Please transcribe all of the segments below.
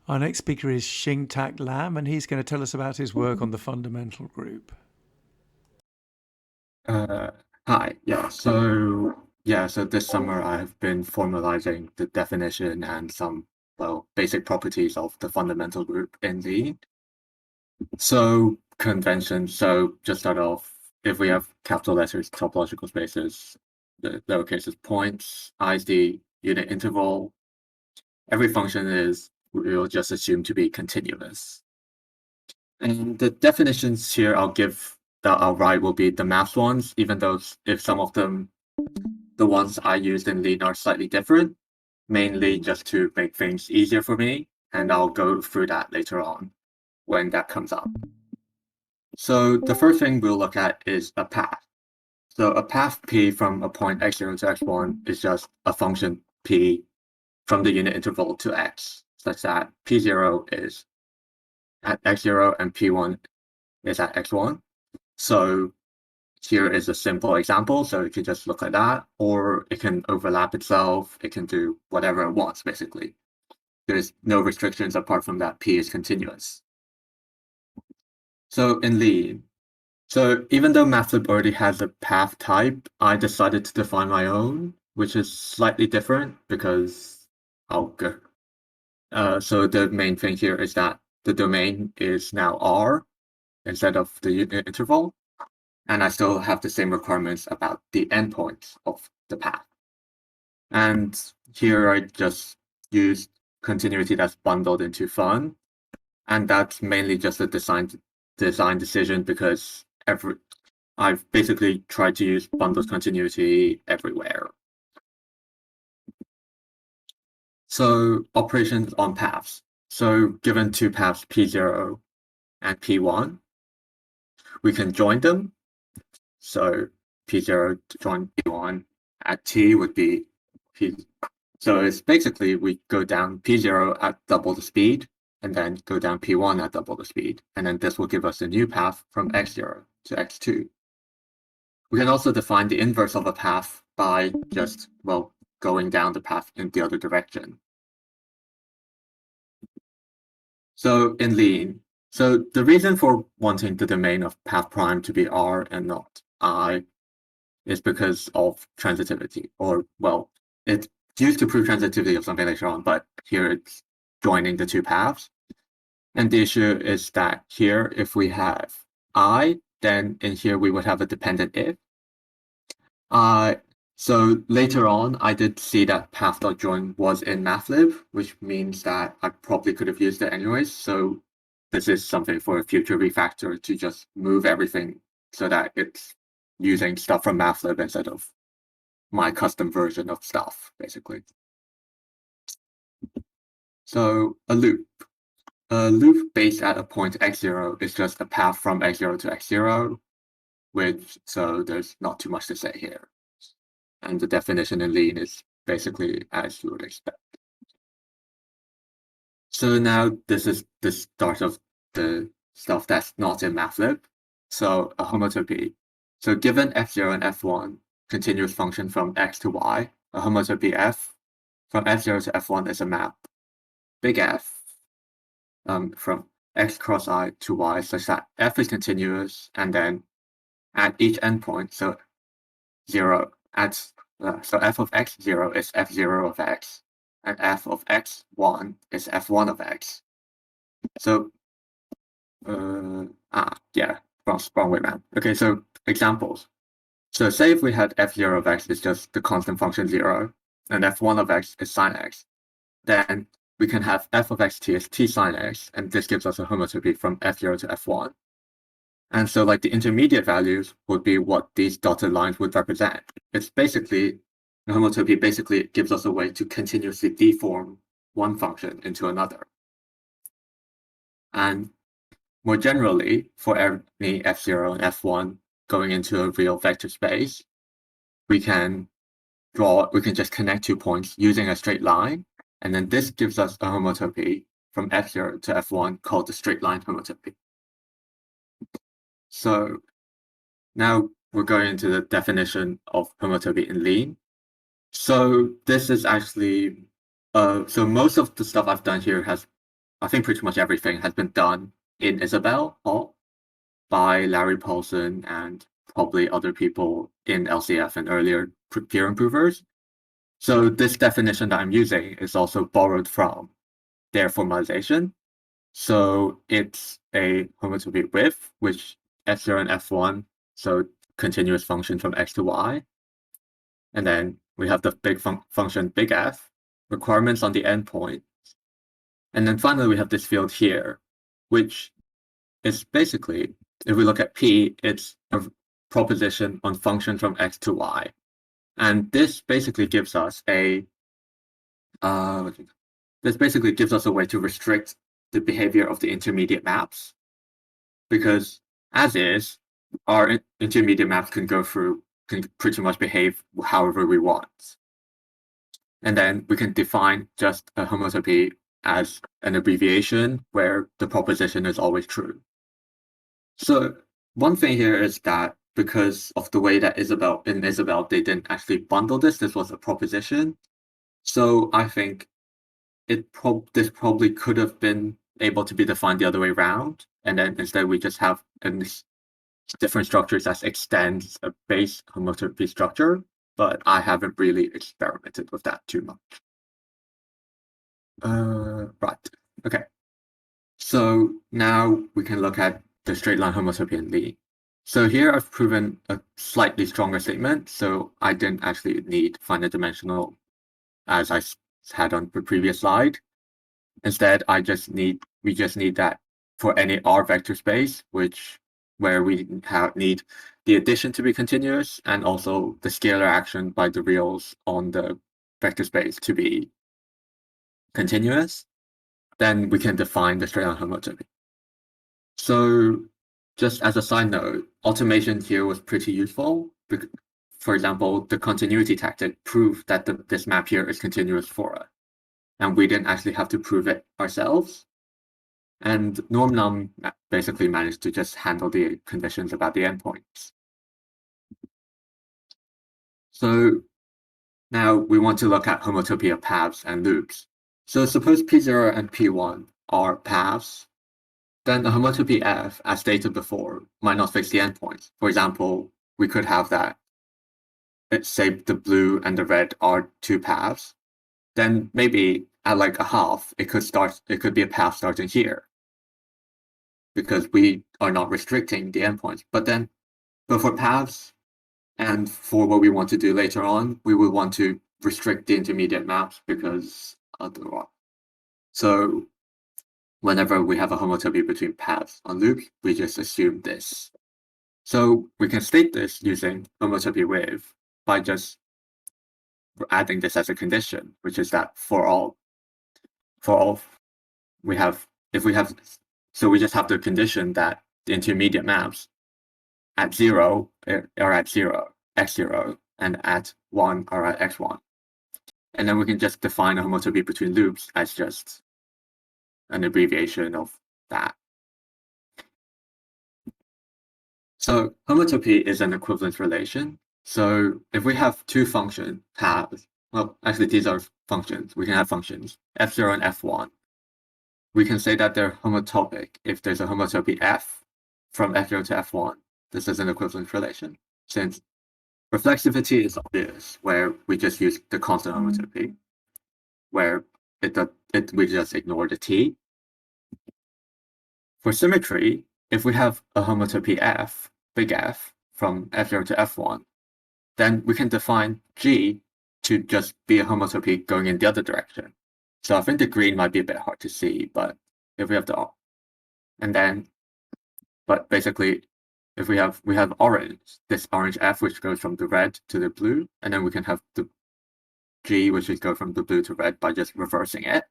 Our next speaker is Shing Tak Lam, and he's going to tell us about his work on the fundamental group. Uh, Hi. So this summer I've been formalizing the definition and some basic properties of the fundamental group in Lean. So convention. So just start off. If we have capital letters, topological spaces, the lowercase is points, I is the unit interval. Every function we'll just assume to be continuous. And the definitions here that I'll write will be the math ones, even though if some of them, the ones I used in Lean are slightly different, mainly just to make things easier for me. And I'll go through that later on when that comes up. So the first thing we'll look at is a path. So a path P from a point x0 to x1 is just a function P from the unit interval to x, such that P0 is at x0 and P1 is at x1. So here is a simple example. So you can just look at that, or it can overlap itself. It can do whatever it wants, basically. There's no restrictions apart from that P is continuous. So in Lean, so even though mathlib already has a path type, I decided to define my own, which is slightly different because I'll go. So the main thing here is that the domain is now R instead of the unit interval. And I still have the same requirements about the endpoints of the path. And here I just used continuity that's bundled into fun. And that's mainly just a design decision because I've basically tried to use bundled continuity everywhere. So operations on paths. So given two paths P0 and P1, we can join them. So P0 to join P1 at T would be P. So it's basically we go down P0 at double the speed and then go down P1 at double the speed. And then this will give us a new path from x0 to x2. We can also define the inverse of a path by just, going down the path in the other direction. So in Lean, so the reason for wanting the domain of path prime to be R and not I is because of transitivity, or it's used to prove transitivity of something later on, but here it's joining the two paths. And the issue is that here, if we have I, then in here we would have a dependent if. So later on, I did see that path.join was in mathlib, which means that I probably could have used it anyways. So this is something for a future refactor to just move everything so that it's using stuff from mathlib instead of my custom version of stuff, basically. So a loop. A loop based at a point x0 is just a path from x0 to x0, so there's not too much to say here. And the definition in Lean is basically as you would expect. So now this is the start of the stuff that's not in mathlib. So a homotopy. So given f0 and f1, continuous function from x to y, a homotopy f from f0 to f1 is a map big F from x cross I to y such that f is continuous, and then at each endpoint, so 0 at so f of x0 is f0 of x, and f of x1 is f1 of x. So wrong way around. Okay, so examples. So say if we had f0 of x is just the constant function 0, and f1 of x is sine x, then we can have f of xt as t sine x, and this gives us a homotopy from f0 to f1. And so like the intermediate values would be what these dotted lines would represent. It's basically, the homotopy basically gives us a way to continuously deform one function into another. And more generally, for any f0 and f1 going into a real vector space, we can just connect 2 points using a straight line, and then this gives us a homotopy from f0 to f1 called the straight line homotopy. So now we're going into the definition of homotopy in Lean. So this is actually, so most of the stuff I've done here has I think pretty much everything has been done in Isabelle by Larry Paulson and probably other people in LCF and earlier peer improvers. So this definition that I'm using is also borrowed from their formalization. So it's a homotopy with, which f0 and f1, so continuous function from x to y. And then we have the big function big F, requirements on the endpoint. And then finally, we have this field here, which is basically, if we look at P, it's a proposition on function from x to y. And this basically gives us a way to restrict the behavior of the intermediate maps, because as is, our intermediate maps can pretty much behave however we want. And then we can define just a homotopy as an abbreviation where the proposition is always true. So one thing here is that because of the way that Isabelle they didn't actually bundle this was a proposition. So I think this probably could have been able to be defined the other way around, and then instead we just have different structures that extends a base homotopy structure, but I haven't really experimented with that too much. Right, okay. So now we can look at the straight line homotopy in Lie. So here I've proven a slightly stronger statement, so I didn't actually need finite dimensional as I had on the previous slide. Instead, we just need that for any R vector space, where we need the addition to be continuous and also the scalar action by the reals on the vector space to be continuous, then we can define the straight line homotopy. So just as a side note, automation here was pretty useful. For example, the continuity tactic proved that this map here is continuous for us, and we didn't actually have to prove it ourselves. And NormNum basically managed to just handle the conditions about the endpoints. So now we want to look at homotopy of paths and loops. So suppose P0 and P1 are paths, then the homotopy F, as stated before, might not fix the endpoints. For example, we could have that, let's say the blue and the red are two paths, then maybe at like a half, it could be a path starting here, because we are not restricting the endpoints. But for paths and for what we want to do later on, we will want to restrict the intermediate maps because otherwise. So whenever we have a homotopy between paths on loop, we just assume this. So we can state this using homotopy with by just adding this as a condition, which is that we just have the condition that the intermediate maps at 0 are at 0, x0, and at 1 are at x1. And then we can just define a homotopy between loops as just an abbreviation of that. So homotopy is an equivalence relation. So if we have two function paths, well, actually these are functions. We can have functions f0 and f1. We can say that they're homotopic if there's a homotopy f from f0 to f1. This is an equivalence relation, since reflexivity is obvious, where we just use the constant homotopy, where we just ignore the t. For symmetry, if we have a homotopy f, big F, from f0 to f1, then we can define G to just be a homotopy going in the other direction. So I think the green might be a bit hard to see, but if we have but basically, if we have orange, this orange F, which goes from the red to the blue, and then we can have the G, which would go from the blue to red by just reversing it.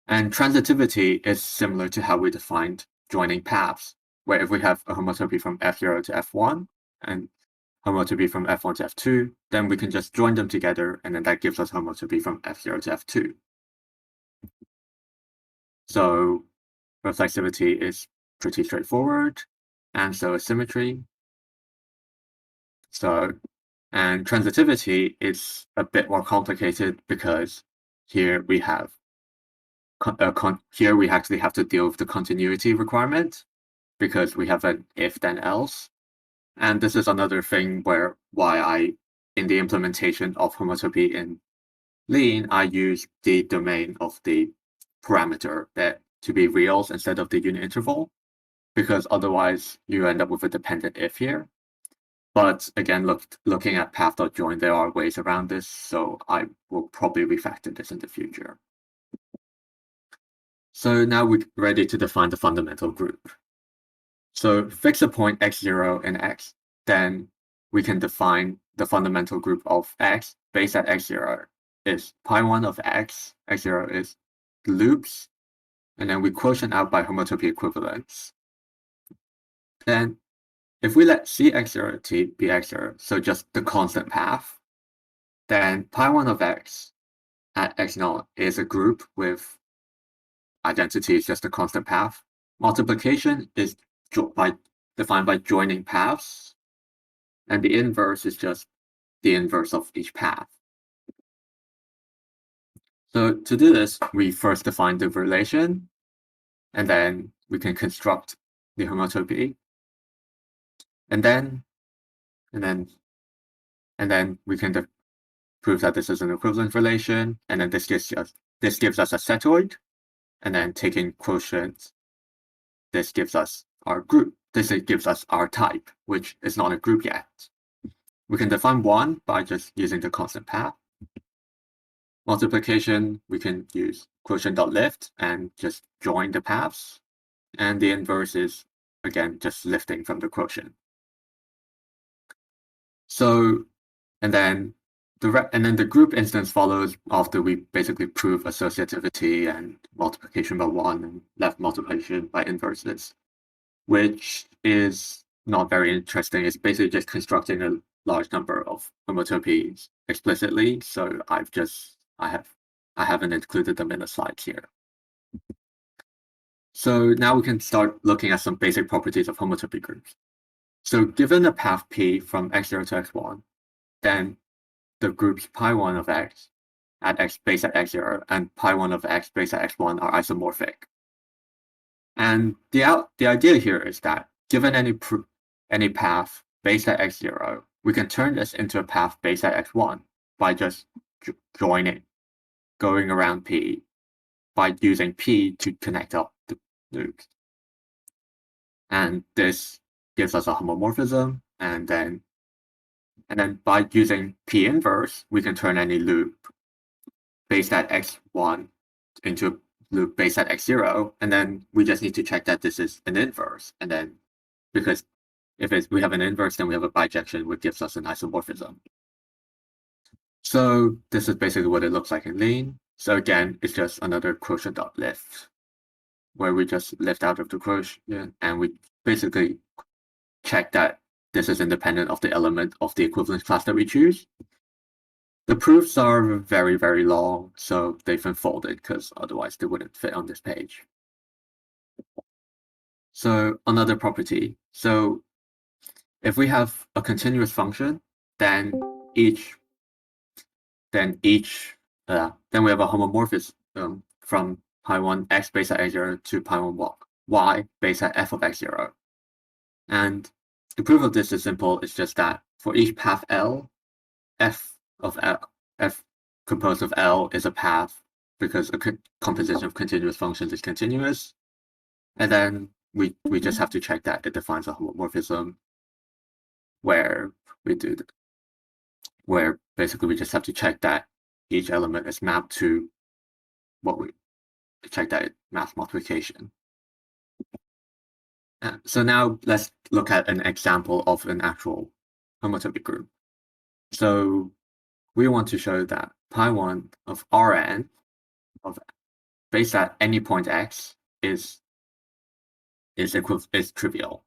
And transitivity is similar to how we defined joining paths, where if we have a homotopy from f0 to f1 and homotopy from f1 to f2, then we can just join them together, and then that gives us homotopy from f0 to f2. So reflexivity is pretty straightforward, and so is symmetry. And transitivity is a bit more complicated because here we have here we actually have to deal with the continuity requirement because we have an if then else. And this is another thing why in the implementation of homotopy in Lean, I use the domain of the parameter to be reals instead of the unit interval, because otherwise you end up with a dependent if here. But again, looking at path.join, there are ways around this, so I will probably refactor this in the future. So now we're ready to define the fundamental group. So fix a point x0 and x, then we can define the fundamental group of x based at x0 is pi1 of x, x0 is loops, and then we quotient out by homotopy equivalence. Then if we let cx0t be x0, so just the constant path, then pi1 of x at x0 is a group with identity is just a constant path. Multiplication is defined by joining paths, and the inverse is just the inverse of each path. So to do this, we first define the relation, and then we can construct the homotopy, and then we can prove that this is an equivalent relation, and then this gives us a setoid, and then taking quotient, this gives us our group. This gives us our type, which is not a group yet. We can define one by just using the constant path. Multiplication, we can use quotient.lift and just join the paths. And the inverse is, again, just lifting from the quotient. So, and then the group instance follows after we basically prove associativity and multiplication by one and left multiplication by inverses, which is not very interesting. It's basically just constructing a large number of homotopies explicitly. So I haven't included them in the slides here. So now we can start looking at some basic properties of homotopy groups. So given a path P from x0 to x1, then the groups pi1 of x at x base at x0 and pi1 of x base at x1 are isomorphic. And the idea here is that given any path based at x0, we can turn this into a path based at x1 by just joining, going around P, by using P to connect up the loops. And this gives us a homomorphism, and then by using P inverse, we can turn any loop based at x1 into a loop based at x0, and then we just need to check that this is an inverse. And then, because if we have an inverse, then we have a bijection, which gives us an isomorphism. So this is basically what it looks like in Lean. So again, it's just another quotient.lift, where we just lift out of the quotient, and we basically check that this is independent of the element of the equivalence class that we choose. The proofs are very, very long, so they've been folded because otherwise they wouldn't fit on this page. So another property. So if we have a continuous function, then we have a homomorphism from pi1 x base at x0 to pi1 y base at f of x0. And the proof of this is simple. It's just that for each path L, f composed of L is a path because a composition of continuous functions is continuous. And then we just have to check that it defines a homomorphism where basically we just have to check that each element is mapped to check that it maps multiplication. So now let's look at an example of an actual homotopy group. So we want to show that pi1 of Rn based at any point x is trivial.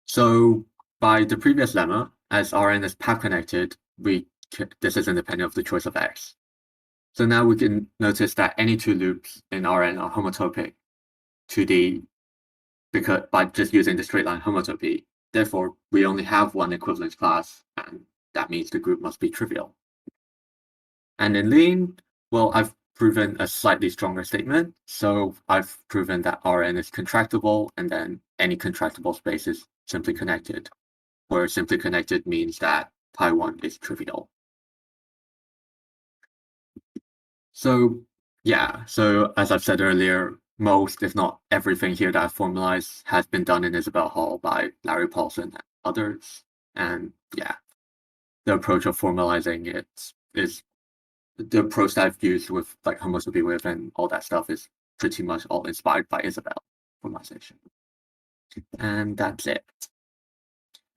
So by the previous lemma, as Rn is path connected, this is independent of the choice of x. So now we can notice that any two loops in Rn are homotopic by just using the straight line homotopy. Therefore, we only have one equivalence class, and that means the group must be trivial. And in Lean, well, I've proven a slightly stronger statement. So I've proven that Rn is contractible, and then any contractible space is simply connected, where simply connected means that pi1 is trivial. So yeah, so as I've said earlier, most, if not everything here that I've formalized has been done in Isabelle Hall by Larry Paulson and others. And yeah, the approach of formalizing it is the approach that I've used with like homotopy with and all that stuff is pretty much all inspired by Isabelle formalization. And that's it.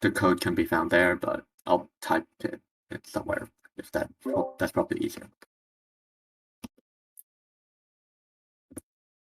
The code can be found there, but I'll type it somewhere if that's probably easier.